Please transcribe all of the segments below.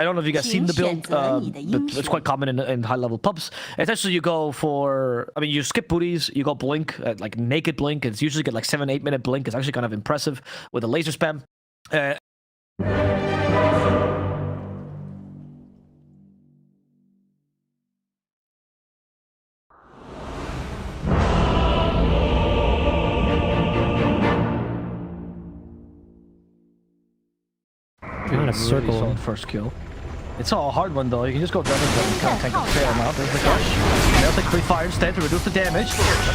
I don't know if you guys seen the build, but it's quite common in high-level pubs. Essentially, you go for, I mean, you skip booties, you go blink, like naked blink. It's usually get like 7-8 minute blink. It's actually kind of impressive with a laser spam. Not a circle. Really first kill. It's all a hard one though. You can just go damage and kind of tank a fair amount. There's the crush. They'll take free fire instead to reduce the damage.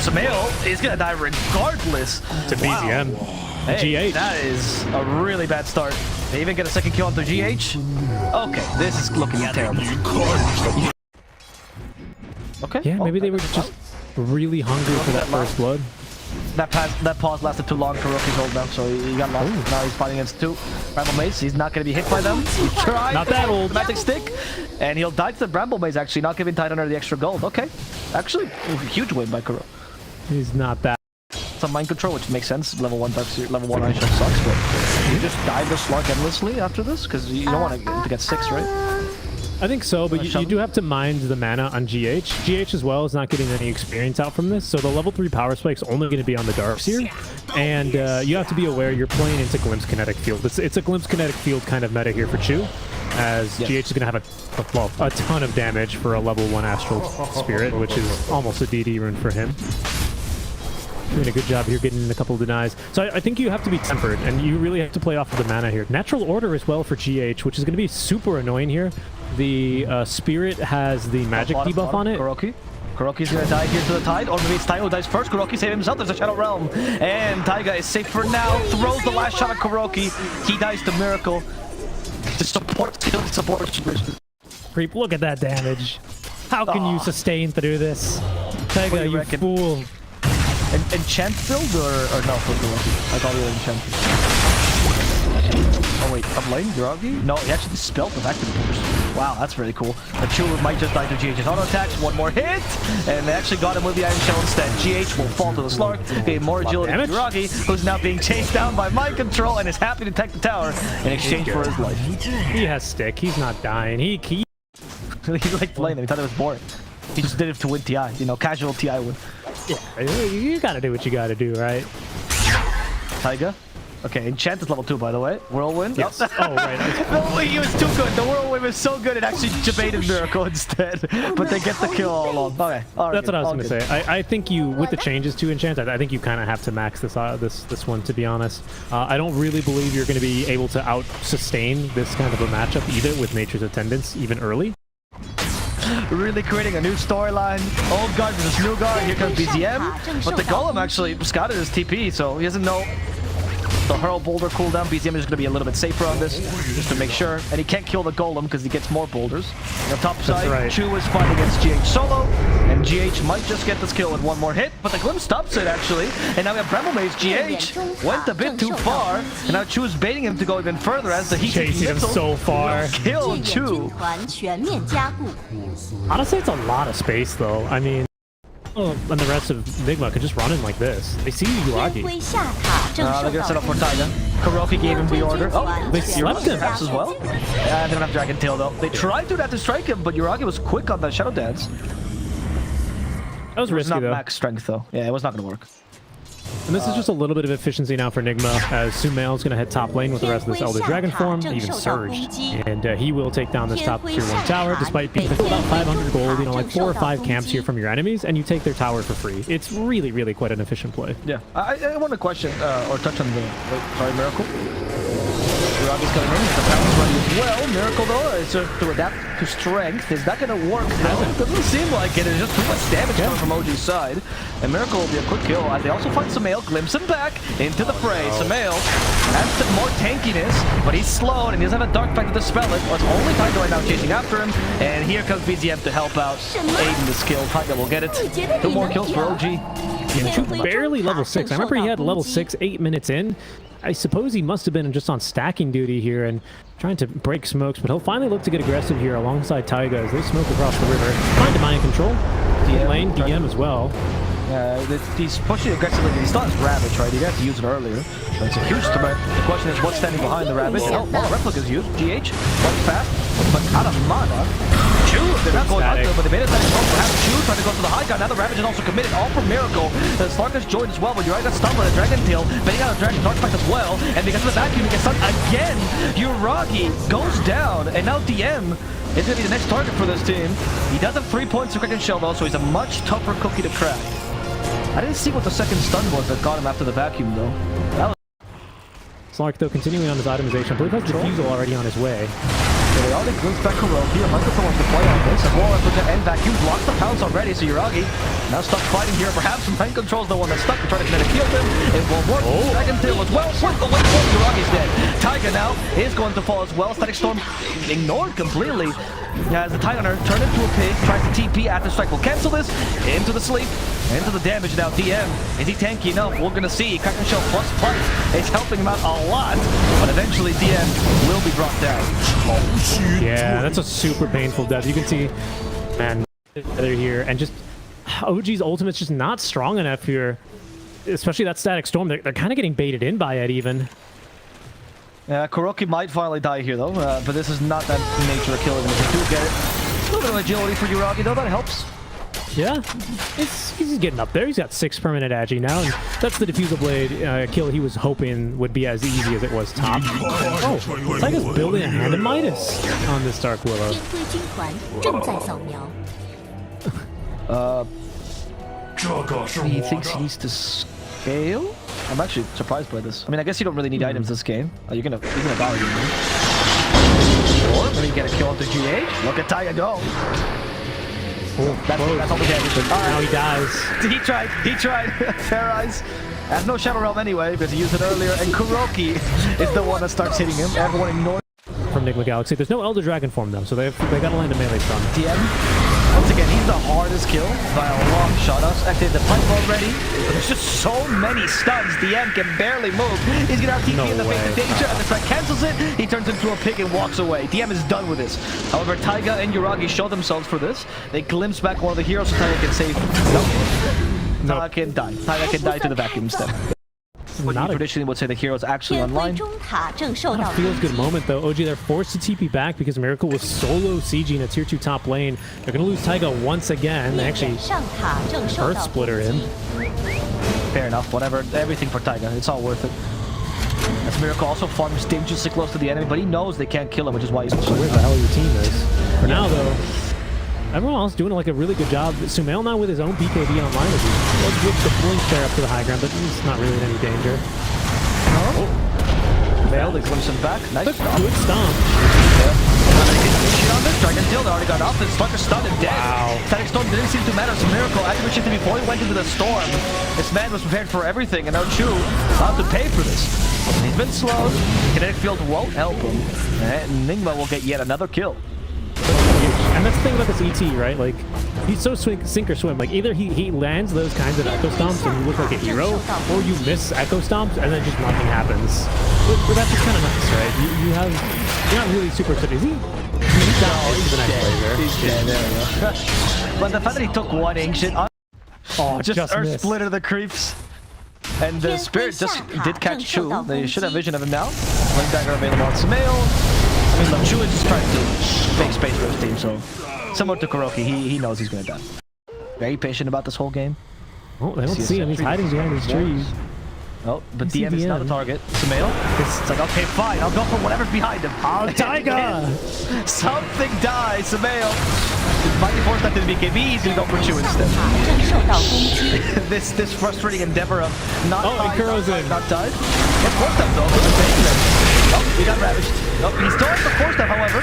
Samael is gonna die regardless. To BZM. Hey, GH. That is a really bad start. They even get a second kill onto GH. Okay, this is looking terrible. Okay. Yeah, maybe they were just really hungry for that first blood. That pause lasted too long. Kuroki's old now, so he got lost. Now he's fighting against two Bramble Maze. He's not going to be hit by them. He tried. Not that old. Magic stick, and he'll die to the Bramble Maze. Actually, not giving Titanner the extra gold. Okay, actually, huge win by Kuro. He's not that. Some mind control, which makes sense. Level 1 item sucks, but you just dive the slug endlessly after this because you don't want to get 6, right? I think so, but you do have to mind the mana on GH. GH as well is not getting any experience out from this, so the level 3 power spike is only going to be on the Darkseer, and you have to be aware you're playing into Glimpse Kinetic Field. It's a Glimpse Kinetic Field kind of meta here for Chu, as GH is going to have a ton of damage for a level 1 Astral Spirit, which is almost a DD rune for him. Doing a good job here getting a couple of denies. So I think you have to be tempered, and you really have to play off of the mana here. Natural Order as well for GH, which is going to be super annoying here. The Spirit has the magic debuff on it. Kuroki's gonna die here to the Tide, or maybe it's Taiga who dies first. Kuroki saved himself. There's a Shadow Realm, and Taiga is safe for now. Throws the last shot at Kuroki. He dies to Miracle. The support. Creep, look at that damage. How can you sustain through this? Taiga, you fool. Enchant build or no for Kuroki? I thought he was enchant. Oh wait, up lane, Yuragi? No, he actually dispelled the activators. Wow, that's really cool. The Chu might just die to GH's auto attacks. One more hit, and they actually got him with the Iron Shell instead. GH will fall to the Slark, gain more agility to Yuragi, who's now being chased down by mind control and is happy to take the tower in exchange for his life. He has stick. He's not dying. He liked playing him. He thought it was boring. He just did it to win TI. You know, casual TI win. Yeah, you gotta do what you gotta do, right? Taiga. Okay, Enchant is level 2, by the way. Whirlwind. Yes. Oh, right. No, he was too good. The Whirlwind was so good it actually debated Miracle instead. But they get the kill all along. Okay. All right, that's what I was going to say. I think you, with the changes to Enchant, I think you kind of have to max this one, to be honest. I don't really believe you're going to be able to out-sustain this kind of a matchup either with Nature's Attendance, even early. Really creating a new storyline. Old guard versus new guard. Here comes BZM. But the Golem actually scouted his TP, so he doesn't know the Hurl Boulder cooldown. BZM is going to be a little bit safer on this, just to make sure. And he can't kill the Golem because he gets more boulders. On the top side, Chu is fighting against GH solo, and GH might just get this kill with one more hit, but the Glimpse stops it actually. And now we have Bramble Maze. GH went a bit too far, and now Chu is baiting him to go even further as the heat chasing him so far. Kill Chu. Honestly, it's a lot of space though. I mean, and the rest of Nigma could just run in like this. They see Yuragi. They're gonna set up for Taiga. Kuroki gave him the order. Oh, they slept him as well. They don't have Dragon Tail though. They tried to strike him, but Yuragi was quick on that Shadow Dance. That was risky though. Not max strength though. Yeah, it was not gonna work. And this is just a little bit of efficiency now for Nigma, as Sumail's going to head top lane with the rest of this Elder Dragon form, even surged. And he will take down this top tier 1 tower, despite being about 500 gold, you know, like 4 or 5 camps here from your enemies, and you take their tower for free. It's really, really quite an efficient play. Yeah, I want to question, or touch on the, sorry, Miracle. Yuragi's coming in, the power's running as well. Miracle though, is to adapt to strength. Is that going to work? No, it doesn't seem like it. It's just too much damage coming from OG's side. And Miracle will be a quick kill as they also find Samael, glimpse him back into the fray. Samael has more tankiness, but he's slowed and he doesn't have a dark pack to dispel it. Well, it's only Taiga right now chasing after him. And here comes BZM to help out, aiding this kill. Taiga will get it. 2 more kills for OG. Yeah, Chu barely level 6. I remember he had level 6 8 minutes in. I suppose he must have been just on stacking duty here and trying to break smokes, but he'll finally look to get aggressive here alongside Taiga as they smoke across the river. Trying to mind control. Lane, DM as well. He's pushing aggressively. He still has Ravage, right? He got to use it earlier. But it's a huge threat. The question is what's standing behind the Ravage. Oh, Replicas used. GH, quite fast. but out of mana. Chu, they're not going out Static. there, but they made it static storm. Perhaps Chu trying to go to the high ground. Now the Ravage is also committed. All for Miracle. The Slarkus joined as well, but Uriah got stunned by the Dragon Tail. Betting out a Dragon Dark Fight as well. And because of the vacuum, he gets stunned again. Uragi goes down, and now DM is going to be the next target for this team. He does have 3 points to Kraken Shell though, so he's a much tougher cookie to crack. I didn't see what the second stun was that got him after the vacuum though. That was Slark, though, continuing on his itemization. I believe has Diffusal already on his way. so they already glimpsed back Kuroki. A microphone wants to play on this. As well as with the end vacuum blocks the pounce already, so Uragi now stuck fighting here. Perhaps Mind Control's the one that's stuck to try to kill him. It will work. Dragon Tail as well. Wait, the wait for Uragi's dead. Taiga now is going to fall as well. Static Storm ignored completely. As the Titanner turned into a pig, tries to TP after strike. Will cancel this into the sleep, into the damage now. DM, is he tanky enough? We're gonna see. Kraken Shell plus is helping him out a lot, but eventually DM will be brought down. Yeah, that's a super painful death. You can see, man, they're here, and just OG's ultimate's just not strong enough here. Especially that Static Storm. They're kind of getting baited in by it even. Kuroki might finally die here though, but this is not that nature of killing him. If they do get it, a little bit of agility for Uragi though, that helps. Yeah, he's getting up there. He's got 6 permanent agi now, and that's the Diffusal Blade kill he was hoping would be as easy as it was top. Oh, Taiga's building a hand of Midas on this Dark Willow. 天龟军团正在扫描。 He thinks he needs to scale? I'm actually surprised by this. I mean, I guess you don't really need items this game. You're gonna die again. Or maybe get a kill onto GH. Look at Taiga go. That's all the damage. Now he dies. He tried. Fair Eyes. Has no Shadow Realm anyway, because he used it earlier. And Kuroki is the one that starts hitting him. Everyone ignores From Nigma Galaxy. There's no Elder Dragon form though, so they gotta land a melee stun. DM. Once again, he's the hardest kill by a long shot. Us activated the pipe already. But there's just so many stuns. DM can barely move. He's gonna have TP in the face of danger, and the strike cancels it. He turns into a pig and walks away. DM is done with this. However, Taiga and Uragi show themselves for this. They glimpse back one of the heroes so Taiga can save. No. Taiga can die. Taiga can die to the vacuum instead. What you traditionally would say the hero's actually 天龟 online. 中塔正受到 Feels good moment though. OG, they're forced to TP back because Miracle was solo sieging a tier 2 top lane. They're gonna lose Taiga once again. They actually 上塔正受 Earth 到 Splitter 攻 in. 击。 Fair enough, whatever. Everything for Taiga. It's all worth it. As Miracle also farms dangerously close to the enemy, but he knows they can't kill him, which is why he's So where the hell your team is? For now though, everyone else doing like a really good job. Sumail now with his own BKB online as he was with the blink there up to the high ground, but he's not really in any danger. Veil, they glimpse him back. Nice But job. good stomp. Shit on this. Dragon Tail already got off. His Slarker stunned and dead. Wow. Static Storm didn't seem to matter. It's a Miracle. Activate shifted before he went into the storm. This man was prepared for everything, and now Chu about to pay for this. He's been slowed. Kinetic Field won't help him. And Nigma will get yet another kill. And that's the thing about this ET, right? Like, he's so sink or swim. Like, either he lands those kinds of Echo Stomps and you look like a hero, or you miss Echo Stomps and then just nothing happens. But that's just kind of nice, right? You're not really super excited. Is he? He's down into the next laser. He's dead. There we go. But the fact that he took one ancient, Oh, just Earth missed. Splitter the creeps. And the Spirit just did catch Chu. They should have vision of him now. Link Dagger available on Sumail. I mean, look, Chu is just trying to make space for his team, so similar to Kuroki, he knows he's gonna die. Very patient about this whole game. Oh, they don't see him. He's hiding behind these trees. Oh, but DM is not a target. Sumail, it's like, okay, fine, I'll go for whatever's behind him. Oh, Taiga! Something dies, Sumail. Might be forced out to the BKB, he's gonna go for Chu instead. 正受到攻击。 this frustrating endeavor of not Oh, died, not died. It's forced out though, good thing. Oh, he got ravaged. Oh, he still has the force step, however.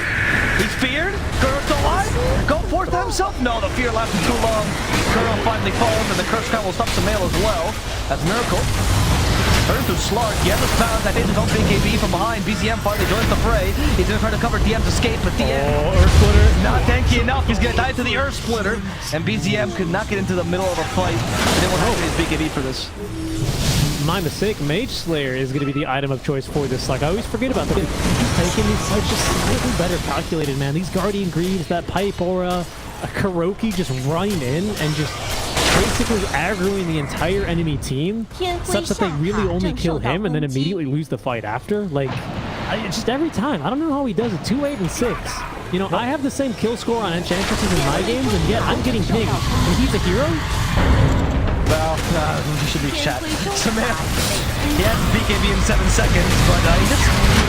He's feared. Kuro's still alive. Go force to himself. No, the fear lasted too long. Kuro finally falls, and the curse crown will stop Sumail as well. That's Miracle. Turns to Slark. He has the sound. I think his own BKB from behind. BZM finally joins the fray. He's going to try to cover DM's escape, but DM... Oh, Earth Splitter. Not tanky enough. He's going to die to the Earth Splitter. And BZM could not get into the middle of a fight. He didn't want to his BKB for this. My mistake. Mage Slayer is going to be the item of choice for this. Like, I always forget about that. He's taking these fights just slightly better calculated, man. These Guardian Greaves, that Pipe Aura, a Kuroki just running in and just basically aggroing the entire enemy team such that they really only kill him and then immediately lose the fight after. Like, just every time. I don't know how he does it. 2, 8, and 6. You know, I have the same kill score on Enchantresses in my games, and yet I'm getting pinged. And he's a hero? Well, you should be chat. Samael, he has BKB in 7 seconds, but he just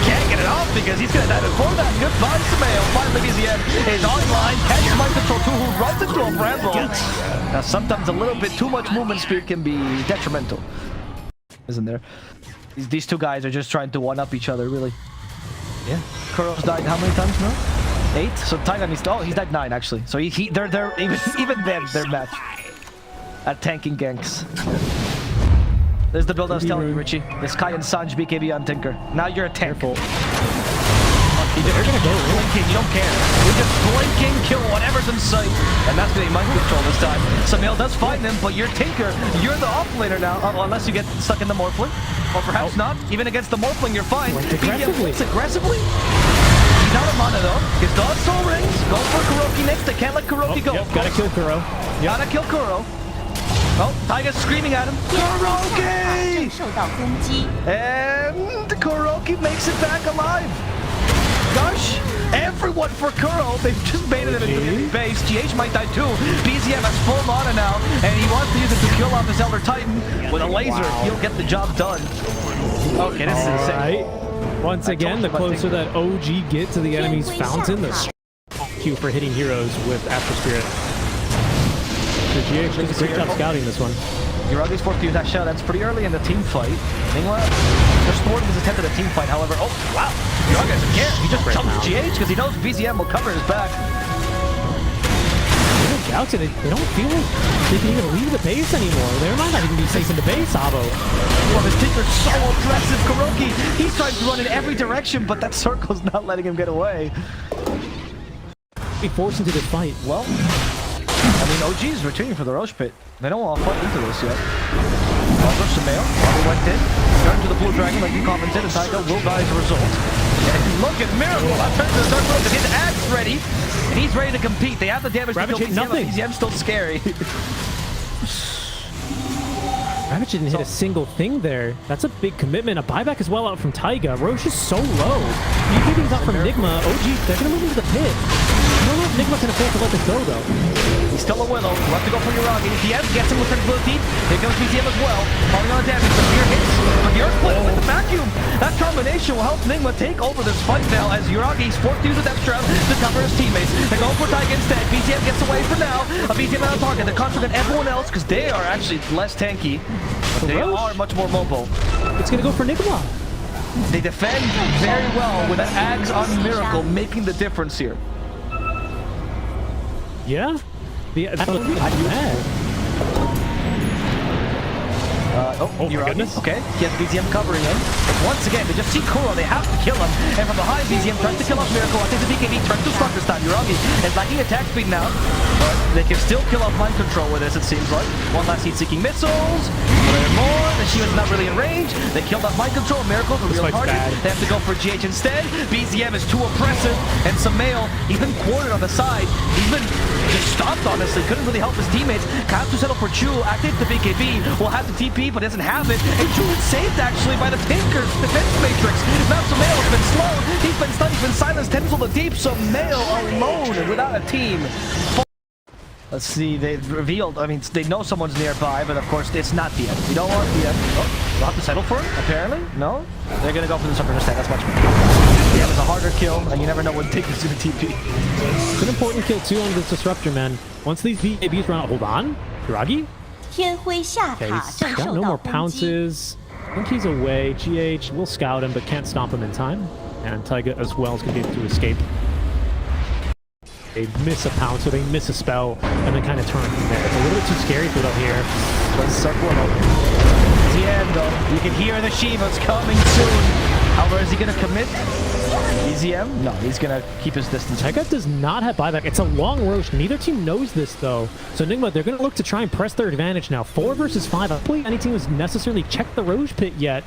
can't get it off because he's going to die before that. Goodbye, Samael. Finally, BZM is online. Catches mind control 2, who runs into a bramble. Now, sometimes a little bit too much movement speed can be detrimental, isn't there? These two guys are just trying to one-up each other, really. Yeah. Kuro's died how many times now? 8? So Taiga needs to... Oh, he's died 9, actually. So they're even then, they're matched at tanking ganks. There's the build I was telling you, Richie. This Kai and Sanj BKB on Tinker. Now you're a tank. Careful. They're gonna go blinking, you don't care. You're just blinking, kill whatever's in sight. And that's gonna be mind control this time. Samael does find him, but you're Tinker. You're the offlaner now, unless you get stuck in the Morphling. Or perhaps not. Even against the Morphling, you're fine. Aggressively? He's out of mana though. His dog soul rings. Go for Kuroki next. They can't let Kuroki go. Yep, gotta kill Kuro. Gotta kill Kuro. Oh, Taiga's screaming at him. Kuroki! 受到攻击。 And Kuroki makes it back alive. Gosh, everyone for Kuro. They've just baited him into the base. GH might die too. BZM has full mana now, and he wants to use it to kill off his Elder Titan. With a laser, he'll get the job done. Okay, this is insane. Once again, the closer that OG get to the enemy's fountain, the Q for hitting heroes with Astral Spirit. So GH does a great job scouting this one. Yuragi's forced to use that shell. That's pretty early in the team fight. Nigma just thwarted his attempt at a team fight, however. Oh, wow. Yuragi doesn't care. He just jumps GH because he knows BZM will cover his back. They don't feel like they can even leave the base anymore. They might not even be safe in the base, Avo. Well, his Tinker's so aggressive. Kuroki, he's trying to run in every direction, but that circle's not letting him get away. Be forced into this fight. Well, I mean, OG is retreating for the Roche Pit. They don't want to fight into this yet. Also, Samael, Avo went in, turned to the Blue Dragon like he commented, and Taiga will die as a result. And look at Miracle, turns to the Dark World, his axe ready, and he's ready to compete. They have the damage to kill BZM, but BZM's still scary. Ravage didn't hit a single thing there. That's a big commitment. A buyback as well out from Taiga. Roche is so low. You get things out from Nigma. OG, they're going to move into the pit. I don't know if Nigma can afford to let this go, though. He's still a Willow. We'll have to go for Yuragi. If he gets him with tranquility, here comes BZM as well. Falling on the damage. The fear hits. But the Earthquake with the vacuum. That combination will help Nigma take over this fight now as Yuragi's forced to use the Death Trap to cover his teammates. They're going for Taiga instead. BZM gets away for now. BZM on target. They're concentrating everyone else because they are actually less tanky. But they are much more mobile. It's going to go for Nigma. They defend very well with an Axe on Miracle, making the difference here. Yeah? That's what I'm mad. Oh, my goodness. Okay, he has BZM covering him. But once again, they just see Kuro, they have to kill him. And from behind, BZM tries to kill off Miracle. I think the BKB turns to struck this time. Yuragi is lacking attack speed now. But they can still kill off mind control with this, it seems like. One last heat-seeking missiles. More. The Shiva's not really in range. They killed off mind control. Miracle's a real target. They have to go for GH instead. BZM is too oppressive. And Samael, he's been quartered on the side. He's been just stopped, honestly. Couldn't really help his teammates. Has to settle for Chu. Activate the BKB. Will have the TP, but doesn't have it. And Chu is saved, actually, by the Tinker's defense matrix. Now Samael has been slow. He's been stunned. He's been silenced. Tensile the deep. Samael alone and without a team. Let's see, they've revealed, I mean, they know someone's nearby, but of course, it's not the end. You don't want the end. Oh, they'll have to settle for it, apparently? No? They're gonna go for the Super Stand, that's much better. Yeah, it's a harder kill, and you never know when Tinker's gonna TP. It's an important kill, too, on this Disruptor, man. Once these BABs run out, hold on. Yuragi? 天辉下塔 Okay, 正 got 受 no 到 more 攻击。 pounces. I think he's away. GH will scout him, but can't stomp him in time. And Taiga as well is going to be able to escape. They miss a pounce, or they miss a spell, and then kind of turn from there. It's a little bit too scary for them here. Let's circle him over. It's the end, though. You can hear the Shivas coming soon. However, is he going to commit? BZM? No, he's going to keep his distance. Taiga does not have buyback. It's a long Roche. Neither team knows this, though. So Nigma, they're going to look to try and press their advantage now. 4 versus 5. I don't believe any team has necessarily checked the Roche pit yet.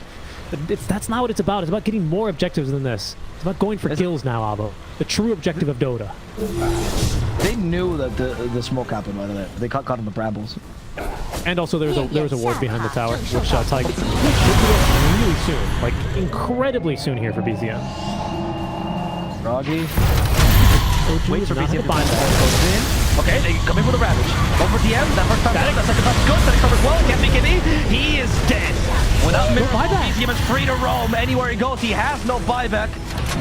That's not what it's about. It's about getting more objectives than this. It's about going for kills now, Avo. The true objective of Dota. They knew that the smoke happened, by the way. They caught in the brambles. And also there was a ward behind the tower, which Taiga should do really soon. Like, incredibly soon here for BZM. Froggy. Waits for BZM to bind that. Goes in. Okay, they come in with a Ravage. Over DM, that first time, that second time is good. That covers well. Can't make any. He is dead. Without Miracle, BZM is free to roam anywhere he goes. He has no buyback.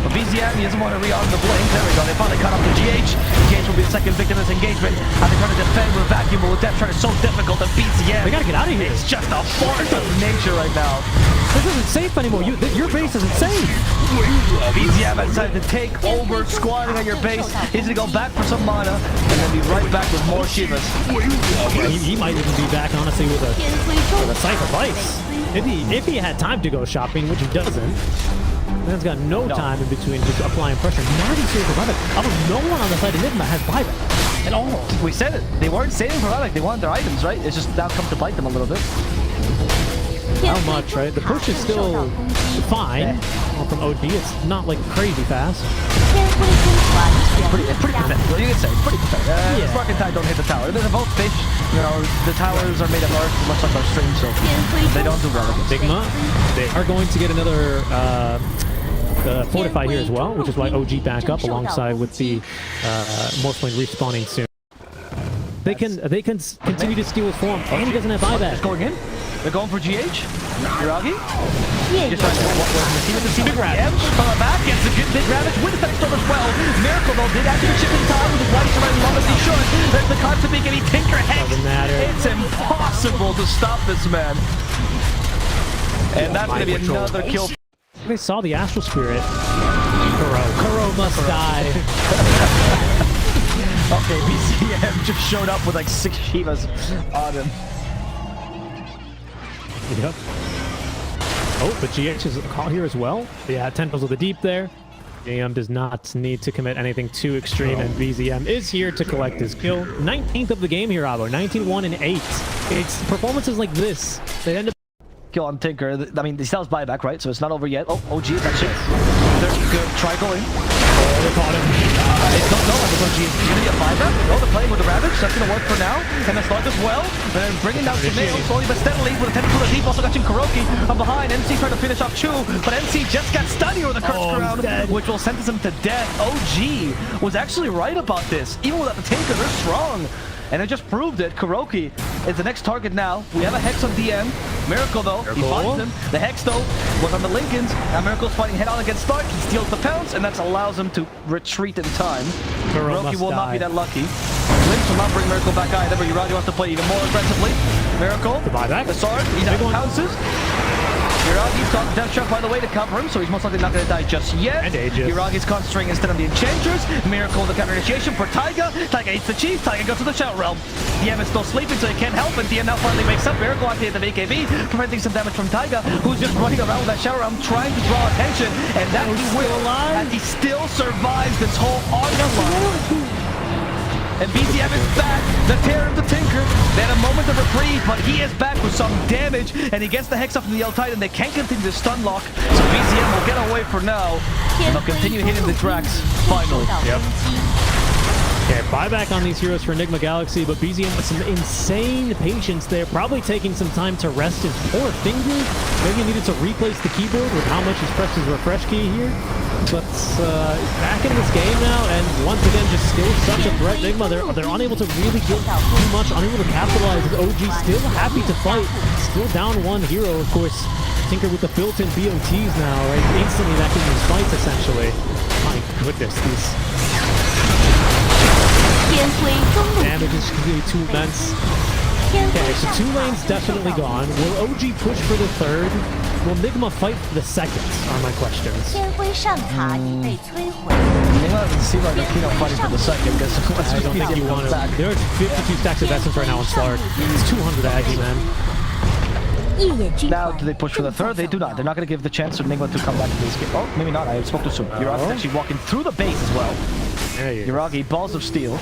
But BZM, he doesn't want to rearm the blink. There we go. They finally cut off the GH. GH will be the second victim of this engagement. And they're trying to defend with vacuum, but with Death Turn, it's so difficult. And BZM, they gotta get out of here. It's just a force of nature right now. This isn't safe anymore. Your base isn't safe. BZM has decided to take over, squatting on your base. He's gonna go back for some mana, and then be right back with more Shivas. He might even be back, honestly, with a Cypher Vice. If he had time to go shopping, which he doesn't. Man's got no time in between just applying pressure. Now he's here for buyback. Although no one on the side of Nigma has buyback at all. We said it. They weren't saving for buyback. They wanted their items, right? It's just now come to bite them a little bit. How much, right? The push is still fine. Well, from OG, it's not like crazy fast. It's pretty pathetic. Well, you can say it's pretty pathetic. Yeah. Spark and Tide don't hit the tower. They're both fish. You know, the towers are made of earth, much like our stream, so they don't do well against Nigma, they are going to get another Fortify here as well, which is why OG back up alongside with the Morph Lane respawning soon. They can continue to steal his form, and he doesn't have buyback. Just going in. They're going for GH. Yuragi. Just trying to see big Ravage. From the back, gets a good big Ravage with the Fetch Storm as well. Miracle though did actually chip in time with his white surrounding long as he should. There's the card to make any Tinker Hex. Doesn't matter. It's impossible to stop this man. And that's going to be another kill. They saw the Astral Spirit. Kuro must die. Okay, BZM just showed up with like 6 Shivas on him. Yep. Oh, but GH is caught here as well. Yeah, Tentacles of the Deep there. BZM does not need to commit anything too extreme, and BZM is here to collect his kill. 19th of the game here, Abo. 19-1 and 8. It's performances like this that end up kill on Tinker. I mean, he still has buyback, right? So it's not over yet. Oh, OG is actually. They're good. Try going. Oh, they caught him. I don't know if OG is going to get buyback. No, they're playing with the Ravage. That's going to work for now. And the Slug as well. And then bringing down Shimeo slowly but steadily with a Tentacle of the Deep. Also catching Kuroki from behind. MC trying to finish off Chu. But MC just got stunned here with a Curse Crown, which will sentence him to death. OG was actually right about this. Even without the Tinker, they're strong. And it just proved it. Kuroki is the next target now. We have a Hex on DM. Miracle though, he finds him. The Hex though was on the Lincolns. Now Miracle's fighting head on against Stark. He steals the pounce, and that allows him to retreat in time. Kuroki will not be that lucky. Lynx will not bring Miracle back either, but Yuragi wants to play even more aggressively. Miracle, the buyback. The sword, he's out of pounces. Yuragi's got Death Shock, by the way, to cover him, so he's most likely not going to die just yet. And Aegis. Yuragi's concentrating instead of the Enchanters. Miracle, the counter initiation for Taiga. Taiga eats the Chief. Taiga goes to the Shout Realm. DM is still sleeping, so he can't help, and DM now finally wakes up. Miracle activated the AKB, preventing some damage from Taiga, who's just running around with that Shout Realm, trying to draw attention, and that he will, and he still survives this whole onslaught. And BZM is back, the Terror of the Tinker. They had a moment of reprieve, but he is back with some damage, and he gets the Hex off in the L Titan. They can't continue to stun lock, so BZM will get away for now, and they'll continue hitting the Drax finally. Yep. Okay, buyback on these heroes for Nigma Galaxy, but BZM with some insane patience there, probably taking some time to rest his poor finger. Maybe he needed to replace the keyboard with how much he's pressed his refresh key here. But back in this game now, and once again, just still such a threat. Nigma, they're unable to really get too much, unable to capitalize. OG still happy to fight, still down one hero, of course. Tinker with the built-in BO2s now, right? Instantly that can use fights, essentially. My goodness, these damage is completely too immense. Okay, so 2 lanes definitely gone. Will OG push for the 3rd? Will Nigma fight for the 2nd? Are my questions. Nigma doesn't seem like they're keen on fighting for the 2nd, because I don't think he wanted back. There's 52 stacks of essence right now on Slark. It's 200 Aggie, man. Now, do they push for the 3rd? They do not. They're not going to give the chance for Nigma to come back to base game. Oh, maybe not. I spoke too soon. Yuragi's actually walking through the base as well. Yuragi, Balls of Steel.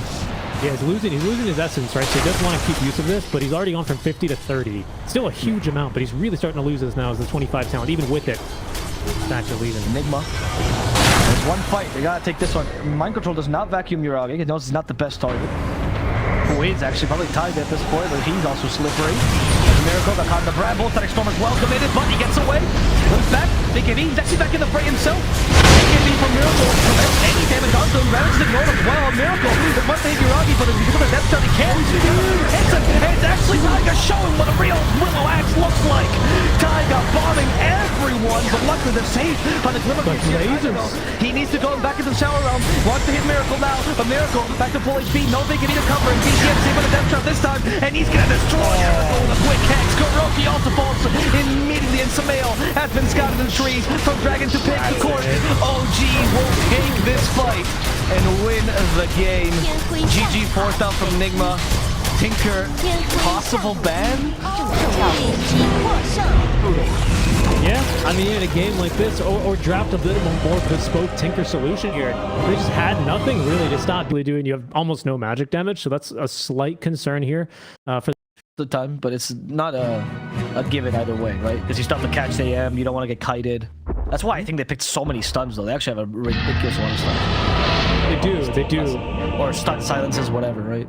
Yeah, he's losing his essence, right? So he does want to keep use of this, but he's already gone from 50 to 30. Still a huge amount, but he's really starting to lose this now as the 25 talent, even with it. Stacks are leaving. Nigma. There's one fight. They gotta take this one. Mind Control does not vacuum Yuragi. He knows he's not the best target. Who is actually probably Taiga at this point, but he's also slippery. Miracle got caught in the bramble. Static Storm is well committed, but he gets away. Moves back. BKB, he's actually back in the fray himself. BKB from Miracle prevents any damage onto him. Ravage is ignored as well. Miracle, it must hit Yuragi, but because of the death shot, he can't. It's actually Taiga showing what a real Willow Axe looks like. Taiga bombing everyone, but luckily they're safe by the Glimmer. He needs to go back into the shower realm. Wants to hit Miracle now, but Miracle back to full HP. No BKB to cover, and BCM saved by the death shot this time, and he's gonna destroy Miracle with a quick hex. Kuroki also falls immediately, and Samael has been scouted in the trees from Dragon to Pig. Of course, OG will take this fight and win the game. GG forced out from Nigma. Tinker, possible ban? Yeah, I mean, in a game like this, or draft a bit of a more bespoke Tinker solution here. They just had nothing really to stop doing. You have almost no magic damage, so that's a slight concern here for the time, but it's not a given either way, right? Because you still have to catch the AM, you don't want to get kited. That's why I think they picked so many stuns, though. They actually have a ridiculous amount of stuns. They do. Or stun silences, whatever, right?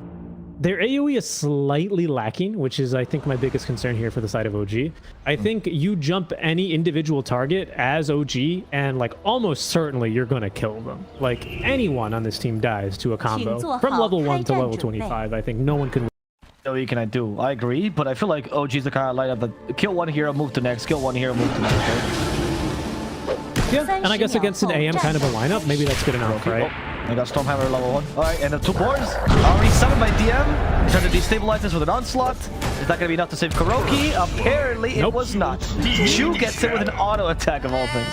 Their AoE is slightly lacking, which is, I think, my biggest concern here for the side of OG. I think you jump any individual target as OG, and like almost certainly you're going to kill them. Like anyone on this team dies to a combo from level 1 to level 25. I think no one can. What can I do? I agree, but I feel like OG's the kind of lineup that kill one hero, move to next, kill one hero, move to next. Right? Yeah, and I guess against an AM kind of a lineup, maybe that's good enough, right? I got Stormhammer level 1. Alright, and the 2 boards already summoned by DM. He's trying to destabilize this with an onslaught. Is that going to be enough to save Kuroki? Apparently it was not. Chu gets it with an auto attack of all things.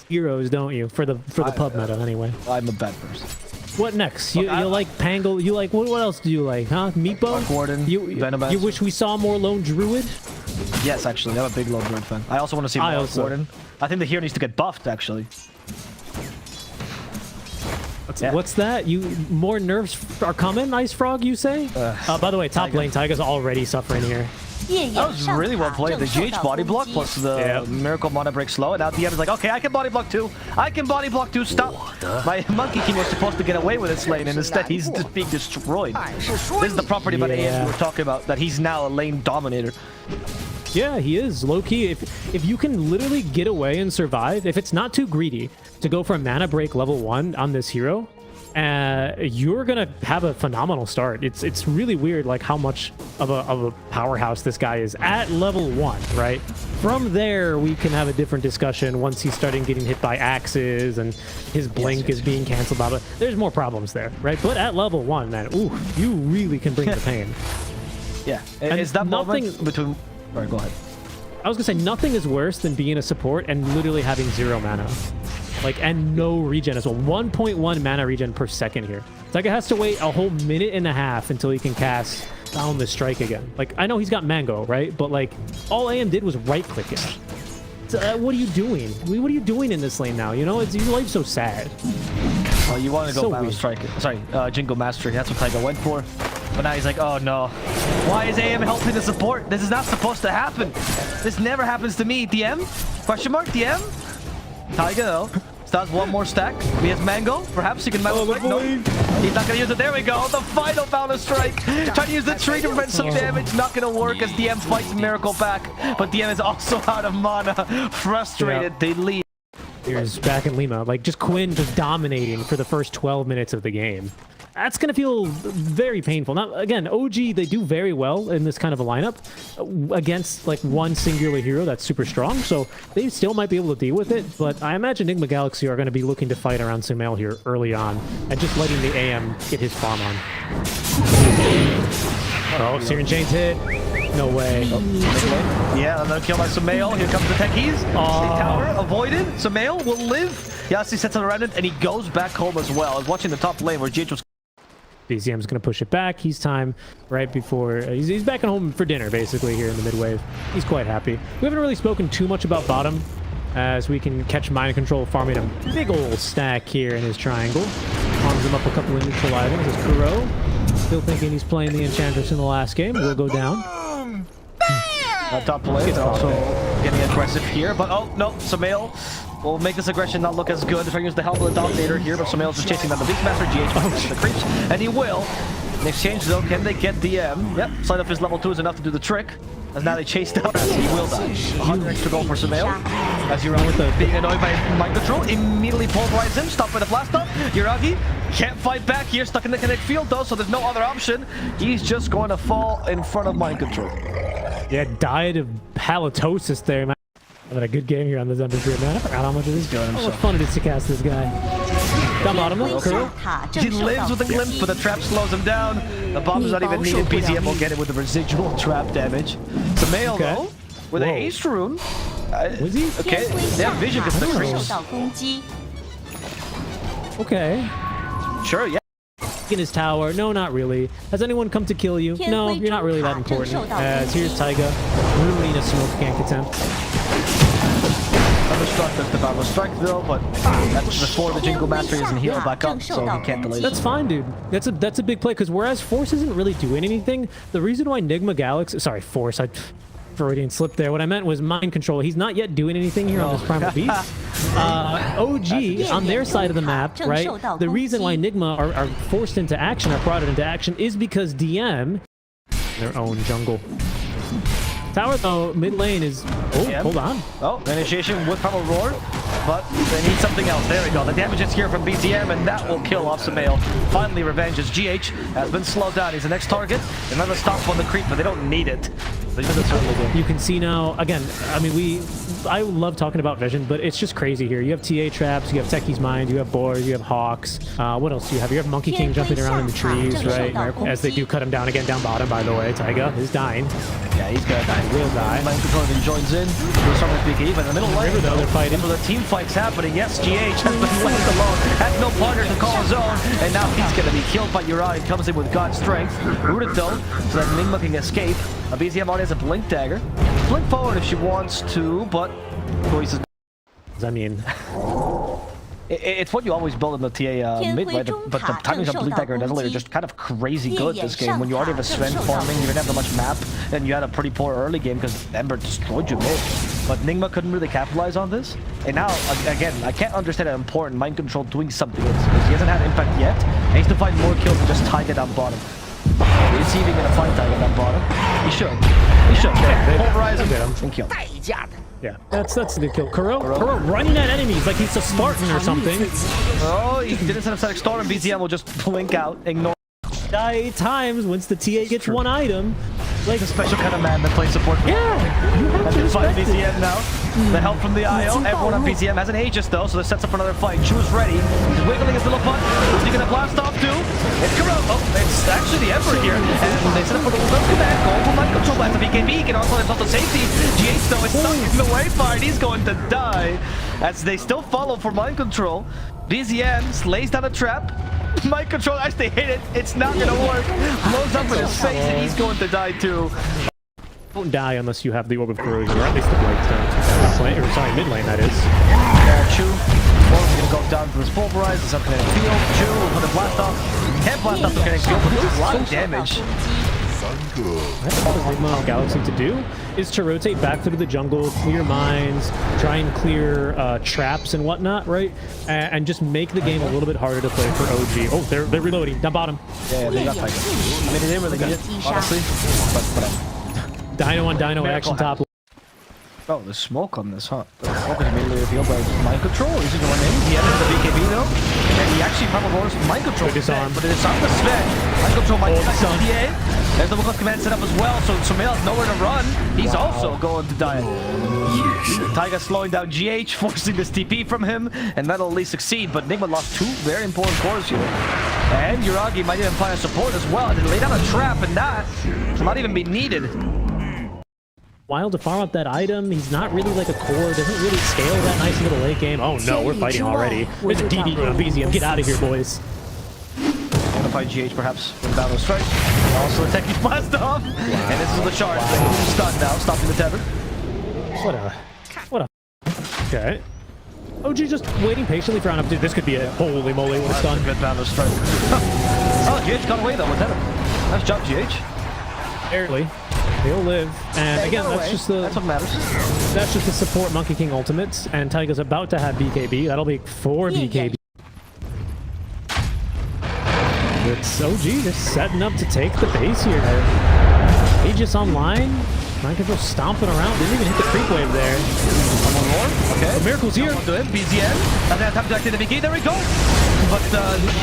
Heroes, don't you? For the pub meta, anyway. I'm a bad person. What next? You like Pangle? You like what else do you like? Huh? Meepo? Warden. You wish we saw more Lone Druid? Yes, actually, I'm a big Lone Druid fan. I also want to see more Warden. I think the hero needs to get buffed, actually. What's that? More nerfs are coming, Ice Frog, you say? By the way, top lane, Taiga's already suffering here. That was really well played. The GH body block plus the Miracle Mana Break slow, and now DM is like, okay, I can body block too. I can body block too. Stop. My Monkey King was supposed to get away with this lane, and instead he's just being destroyed. This is the property about AM we were talking about, that he's now a lane dominator. Yeah, he is. Low-key, if you can literally get away and survive, if it's not too greedy to go for a Mana Break level 1 on this hero, you're gonna have a phenomenal start. It's really weird, like how much of a powerhouse this guy is at level 1, right? From there, we can have a different discussion once he's starting getting hit by axes and his blink is being canceled out. But there's more problems there, right? But at level 1, man, ooh, you really can bring the pain. Yeah, and is that moment between... All right, go ahead. I was gonna say, nothing is worse than being a support and literally having 0 mana. Like, and no regen as well. 1.1 mana regen per second here. Taiga has to wait a whole minute and a half until he can cast down the strike again. Like, I know he's got Mango, right? But like, all AM did was right-click it. So, what are you doing? What are you doing in this lane now? You know, your life's so sad. Well, you want to go Battle Strike. Sorry, Jingle Mastery. That's what Taiga went for. But now he's like, oh no. Why is AM helping the support? This is not supposed to happen. This never happens to me. DM? Question mark? DM? Taiga though. Starts one more stack. He has Mango. Perhaps he can Mango. No. He's not going to use it. There we go. The final Battle Strike. Trying to use the tree to prevent some damage. Not going to work as DM fights Miracle back. But DM is also out of mana. Frustrated. They leave. Here's back in Lima. Like, just Quinn just dominating for the first 12 minutes of the game. That's going to feel very painful. Now, again, OG, they do very well in this kind of a lineup against, like, one singular hero that's super strong, so they still might be able to deal with it, but I imagine Nigma Galaxy are going to be looking to fight around Sumail here early on, and just letting the AM get his farm on. Oh, Searing Chain's hit. No way. Oh, yeah, another kill by Sumail. Here comes the techies. The tower avoided. Sumail will live. Yassi sets it around it, and he goes back home as well. I was watching the top lane where GH was... BCM's going to push it back. He's time right before... he's back at home for dinner, basically, here in the mid-wave. He's quite happy. We haven't really spoken too much about bottom, as we can catch Mind Control farming a big old stack here in his triangle. Arms him up a couple of neutral items as Kuro, still thinking he's playing the Enchantress in the last game, will go down. Top lane is also getting aggressive here, but oh no, Sumail will make this aggression not look as good. Trying to use the Helmet Dominator here, but Sumail's just chasing down the Beastmaster. GH the creeps, and he will. In exchange, though, can they get DM? Yep, sight of his level 2 is enough to do the trick. As now they chase down, he will die. 100 extra gold for Sumail. As Yuragi, being annoyed by mind control, immediately pulverizes him, stopped by the blast off. Yuragi can't fight back here, stuck in the kinetic field though, so there's no other option. He's just going to fall in front of mind control. Yeah, died of halitosis there, man. Having a good game here on the Underground, man. I forgot how much of this going. How much fun it is to cast this guy. Down bottom, Kuro. He lives with a glimpse, but the trap slows him down. The bomb is not even needed. BZM will get it with the residual trap damage. Sumail, though, with a haste rune. Was he? Okay, they have vision because the creeps. Okay. Sure, yeah. In his tower. No, not really. Has anyone come to kill you? No, you're not really that important. As here's Taiga. Ruining a smoke gank attempt. Thunderstruck does the Battle Strike though, but that's before the Jingle Mastery isn't healed back up, so he can't delay. That's fine, dude. That's a big play, because whereas Force isn't really doing anything, the reason why Nigma Galaxy... Sorry, Force, I Freudian slip there. What I meant was mind control. He's not yet doing anything here on this Primal Beast. OG, on their side of the map, right? The reason why Nigma are forced into action, are brought into action, is because DM... their own jungle. Tower, though, mid lane is... Oh, hold on. Oh, initiation with Primal Roar, but they need something else. There we go. The damage is here from BZM, and that will kill off Sumail. Finally, revenge as GH has been slowed down. He's the next target. Another stop on the creep, but they don't need it. You can see now, again, I mean, I love talking about vision, but it's just crazy here. You have TA traps, you have Techie's Mind, you have Boars, you have Hawks. What else do you have? You have Monkey King jumping around in the trees, right? As they do cut him down again, down bottom, by the way. Taiga is dying. Yeah, he's gonna die. He will die. Mind control then joins in. We'll start with BK, but in the middle lane, though, they're fighting. So the team fight's happening. Yes, GH has been left alone. Has no partner to call his own, and now he's gonna be killed by Uri. Comes in with God's strength. Rooted though, so that Nigma can escape. BZM already has a blink dagger. Blink forward if she wants to, but choices. I mean, it's what you always build in the TA mid, right? But the timings of blink dagger and Desolator are just kind of crazy good this game. When you already have a Sven farming, you didn't have that much map, and you had a pretty poor early game because Ember destroyed you mid. But Nigma couldn't really capitalize on this. And now, again, I can't understand how important mind control doing something is, because he hasn't had impact yet. And he needs to find more kills than just Taiga down bottom. Is he even gonna find Taiga down bottom? He should. He should. Pulverize him and kill. yeah, that's the kill. Kuro running at enemies like he's a Spartan or something. Oh, he didn't set up static storm, and BZM will just blink out, ignore. Die 8 times once the TA gets one item. Like a special kind of man that plays support. Yeah, you have to respect it. BZM now. The help from the IO. Everyone on BZM has an Aegis though, so this sets up for another fight. Chu's ready. He's wiggling his little butt. Who's he gonna blast off to? It's Kuro. Oh, it's actually the Emperor here. And they set up for the little command. Goal for mind control. That's a BKB. He can also himself to safety. GH though is stuck in the wayfind. He's going to die. As they still follow for mind control. BZM lays down a trap. Mind control actually hit it. It's not gonna work. Blows up in his face and he's going to die too. Don't die unless you have the Orb of Corrosion, or at least the Blightstone. Or sorry, mid lane that is. Chu. Orb is gonna go down to his pulverize. It's up kinetic field. Chu will put a blast off. Can't blast off the kinetic field, but this is a lot of damage. That's all Nigma Galaxy to do is to rotate back through the jungle, clear mines, try and clear traps and whatnot, right? And just make the game a little bit harder to play for OG. Oh, they're reloading down bottom. Yeah, they got Tiger. I mean, they didn't really need it, honestly. But Dino on Dino action top. oh, there's smoke on this, huh? The smoke is immediately revealed by mind control. Is he going in? He enters the BKB though, and he actually probably roars mind control. Disarm. But it is on the Sven. Mind control might get the TA. There's the Wukong command set up as well, so Sumail has nowhere to run. He's also going to die. Taiga slowing down GH, forcing this TP from him, and that'll at least succeed. But Nigma lost 2 very important cores here. And Yuragi might even find a support as well. They lay down a trap, and that will not even be needed. While to farm up that item, he's not really like a core, doesn't really scale that nice into the late game. Oh no, we're fighting already. There's a DD on BZM. Get out of here, boys. Gonna fight GH perhaps with Battle Strike. Also the Techie's blast off. Wow. And this is the charge. Stunned now, stopping the tether. What a okay. OG just waiting patiently for Dude, this could be it. Holy moly, what a stun. Good Battle Strike. Oh, GH got away though with tether. Nice job, GH. Barely. He'll live. And Hey, again, got that's away. just the That's what matters. that's just the support Monkey King ultimates. And Taiga's about to have BKB. That'll be 4 BKB. It's OG just setting up to take the base here. Aegis online. Mind Control stomping around. Didn't even hit the creep wave there. One more. Okay. The Miracle's here. To him. BZN. Doesn't have time to activate the VK. There we go. But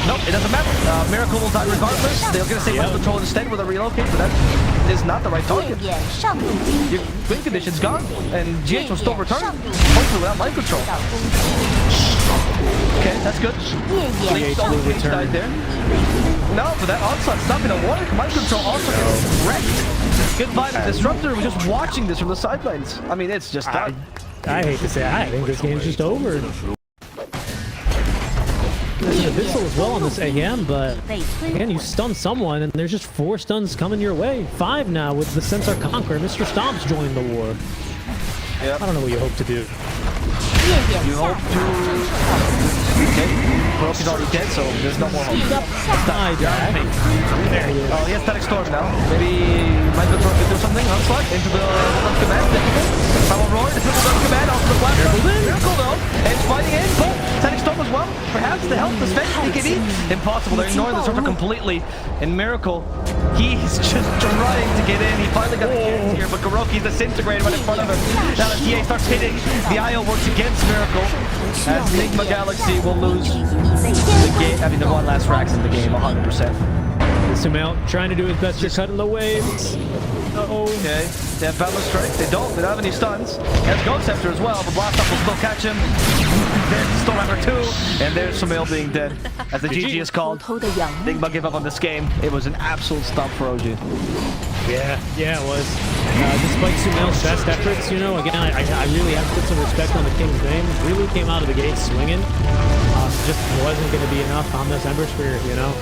no, it doesn't matter. Miracle will die regardless. They're going to save Mind Control instead with a relocate, but that is not the right target. 烈焰上路金 Your win condition's gone, and GH will still return. Hopefully without Mind Control. 到攻击， Okay, that's good. 烈焰 GH 上 will 路 return. Died there. No, but that onslaught's not going to work. Mind Control also gets wrecked. Good vibe. Disruptor was just watching this from the sidelines. I mean, it's just done. I hate to say it, I think this game's just over. There's an Abyssal as well on this AM, but 被摧 again, you 毁。 stun someone, and there's just 4 stuns coming your way. 5 now with the Centaur Conqueror. Mr. Stomp's joined the war. Yeah. I don't know what you hope to do. 烈焰 You 下 hope to... Okay. Kuroki's already dead, so there's no more hope. 烈焰下 Hi, Jack. There he is. Oh, he has Static Storm now. Maybe Mind Control can do something. Onslaught into the Love Command. Power Roar, the triple Love Command off the platform. Miracle though. And fighting in, but Static Storm as well. Perhaps to help defend BKB. Impossible. They're ignoring the Disruptor completely. And Miracle, he's just trying to get in. He finally got the chance here, but Kuroki's disintegrated right in front of him. Now the TA starts hitting. The IO works against Miracle. As Nigma Galaxy will lose the game. I mean, the one last racks in the game, 100%. Sumail trying to do his best. You're cutting the waves. Uh-oh. Okay, they have Boundless Strike. They don't have any stuns. He has Ghost Scepter as well, but Blast Off will still catch him. There's Stormhammer 2, and there's Sumail being dead. As the GG is 偷 called, 偷的仰慕， Nigma give up on this game. It was an absolute stomp for OG. Yeah, it was. Despite Sumail's best efforts, you know, again, I really have to put some respect on the King's name. Really came out of the gate swinging. Just wasn't going to be enough on this Ember Spirit, you know.